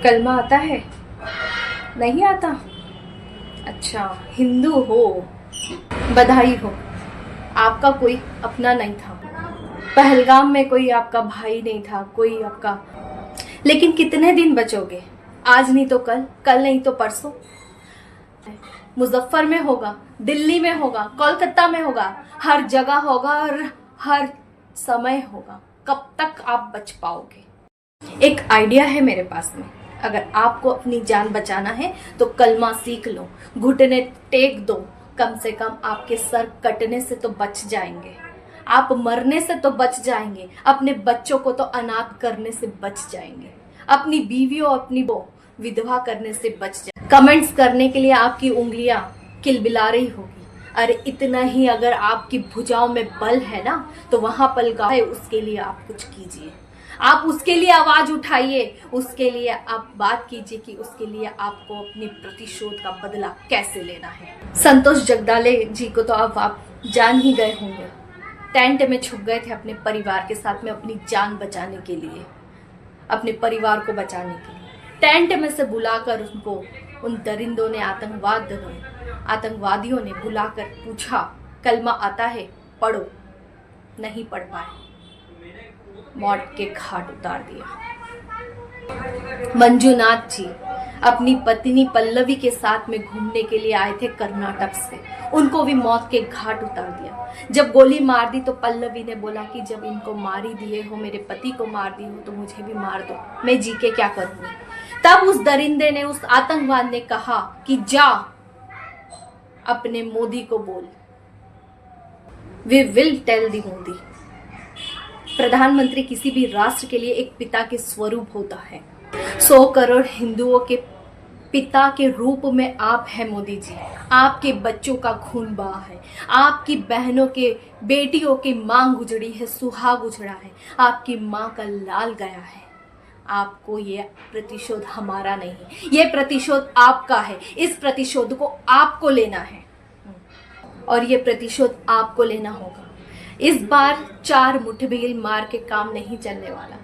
कलमा आता है? नहीं आता? अच्छा, हिंदू हो, बधाई हो। आपका कोई अपना नहीं था, पहलगाम में कोई आपका भाई नहीं था, कोई आपका। लेकिन कितने दिन बचोगे? आज नहीं तो कल, कल नहीं तो परसों। मुजफ्फर में होगा, दिल्ली में होगा, कोलकाता में होगा, हर जगह होगा और हर समय होगा। कब तक आप बच पाओगे? एक आइडिया है मेरे पास में। अगर आपको अपनी जान बचाना है तो कलमा सीख लो, घुटने टेक दो। कम से कम आपके सर कटने से तो बच जाएंगे, आप मरने से तो बच जाएंगे, अपने बच्चों को तो अनाथ करने से बच जाएंगे, अपनी बीवियों अपनी विधवा करने से बच जाए। कमेंट्स करने के लिए आपकी उंगलियां किलबिला रही होगी। अरे इतना ही अगर आपकी भुजाओं में बल है ना, तो वहां पलगा है, उसके लिए आप कुछ कीजिए। आप उसके लिए आवाज उठाइए, उसके लिए आप बात कीजिए कि उसके लिए आपको अपने प्रतिशोध का बदला कैसे लेना है। संतोष जगदाले जी को तो अब आप जान ही गए होंगे। टेंट में छुप गए थे अपने परिवार के साथ में, अपनी जान बचाने के लिए, अपने परिवार को बचाने के लिए। टेंट में से बुलाकर उनको उन दरिंदों ने, आतंकवादियों ने बुलाकर पूछा, कलमा आता है? पढ़ो। नहीं पढ़ पाए, मौत के घाट उतार दिया। मंजुनाथ जी अपनी पत्नी पल्लवी के साथ में घूमने के लिए आए थे कर्नाटक से, उनको भी मौत के घाट उतार दिया। जब गोली मार दी तो पल्लवी ने बोला कि जब इनको मार ही दिए हो, मेरे पति को मार दी हो, तो मुझे भी मार दो, मैं जी के क्या करूंगी। तब उस दरिंदे ने, उस आतंकवाद ने कहा कि जा अपने मोदी को बोल, we will tell the Modi. प्रधानमंत्री किसी भी राष्ट्र के लिए एक पिता के स्वरूप होता है। 100 करोड़ हिंदुओं के पिता के रूप में आप हैं मोदी जी। आपके बच्चों का खून बहा है, आपकी बहनों के, बेटियों की मांग उजड़ी है, सुहाग उजड़ा है, आपकी मां का लाल गया है। आपको ये प्रतिशोध हमारा नहीं, ये प्रतिशोध आपका है। इस प्रतिशोध को आपको लेना है और ये प्रतिशोध आपको लेना होगा। इस बार 4 मुठभेड़ मार के काम नहीं चलने वाला।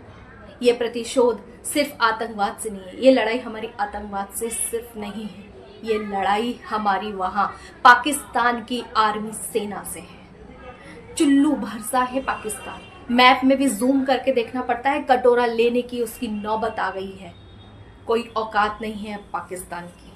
ये प्रतिशोध सिर्फ आतंकवाद से नहीं है, ये लड़ाई हमारी आतंकवाद से सिर्फ नहीं है, ये लड़ाई हमारी वहां पाकिस्तान की आर्मी सेना से है। चुल्लू भरसा है पाकिस्तान, मैप में भी जूम करके देखना पड़ता है, कटोरा लेने की उसकी नौबत आ गई है। कोई औकात नहीं है पाकिस्तान की।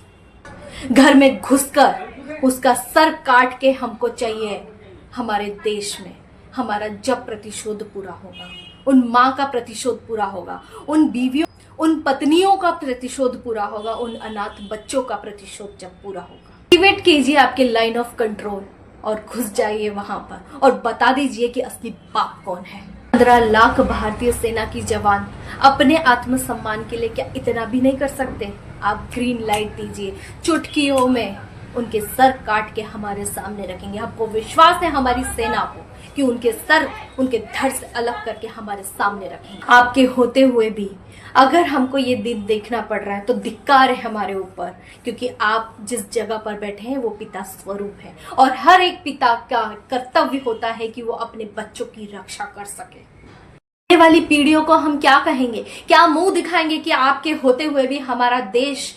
घर में घुसकर उसका सर काट के हमको चाहिए हमारे देश में। हमारा जब प्रतिशोध पूरा होगा, उन माँ का प्रतिशोध पूरा होगा, उन बीवियों, उन पत्नियों का प्रतिशोध पूरा होगा, उन अनाथ बच्चों का प्रतिशोध जब पूरा होगा। एक्टिवेट कीजिए आपके लाइन ऑफ कंट्रोल और घुस जाइए वहां पर और बता दीजिए कि असली बाप कौन है। 15 लाख भारतीय सेना की जवान अपने आत्मसम्मान के लिए क्या इतना भी नहीं कर सकते? आप ग्रीन लाइट दीजिए, चुटकियों में उनके सर काट के हमारे सामने रखेंगे। आपको विश्वास है हमारी सेना को कि उनके सर उनके धड़ से अलग करके हमारे सामने रखेंगे। आपके होते हुए भी अगर हमको ये दिन देखना पड़ रहा है तो धिक्कार है हमारे ऊपर, क्योंकि आप जिस जगह पर बैठे हैं वो पिता स्वरूप है और हर एक पिता का कर्तव्य होता है कि वो अपने बच्चों की रक्षा कर सके। आने वाली पीढ़ियों को हम क्या कहेंगे, क्या मुंह दिखाएंगे कि आपके होते हुए भी हमारे देश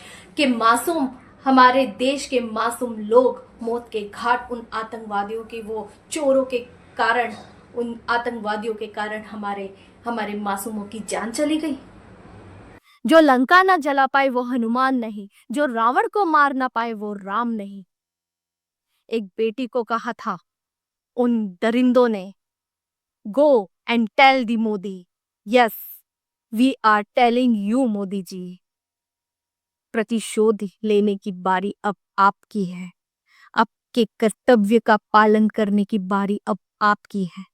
के मासूम लोग मौत के घाट, उन आतंकवादियों के, वो चोरों के कारण, उन आतंकवादियों के कारण हमारे मासूमों की जान चली गई। जो लंका ना जला पाए वो हनुमान नहीं, जो रावण को मार ना पाए वो राम नहीं। एक बेटी को कहा था उन दरिंदों ने, go and tell the Modi, yes we are telling you Modi ji. प्रतिशोध लेने की बारी अब आपकी है, आपके कर्तव्य का पालन करने की बारी अब आपकी है।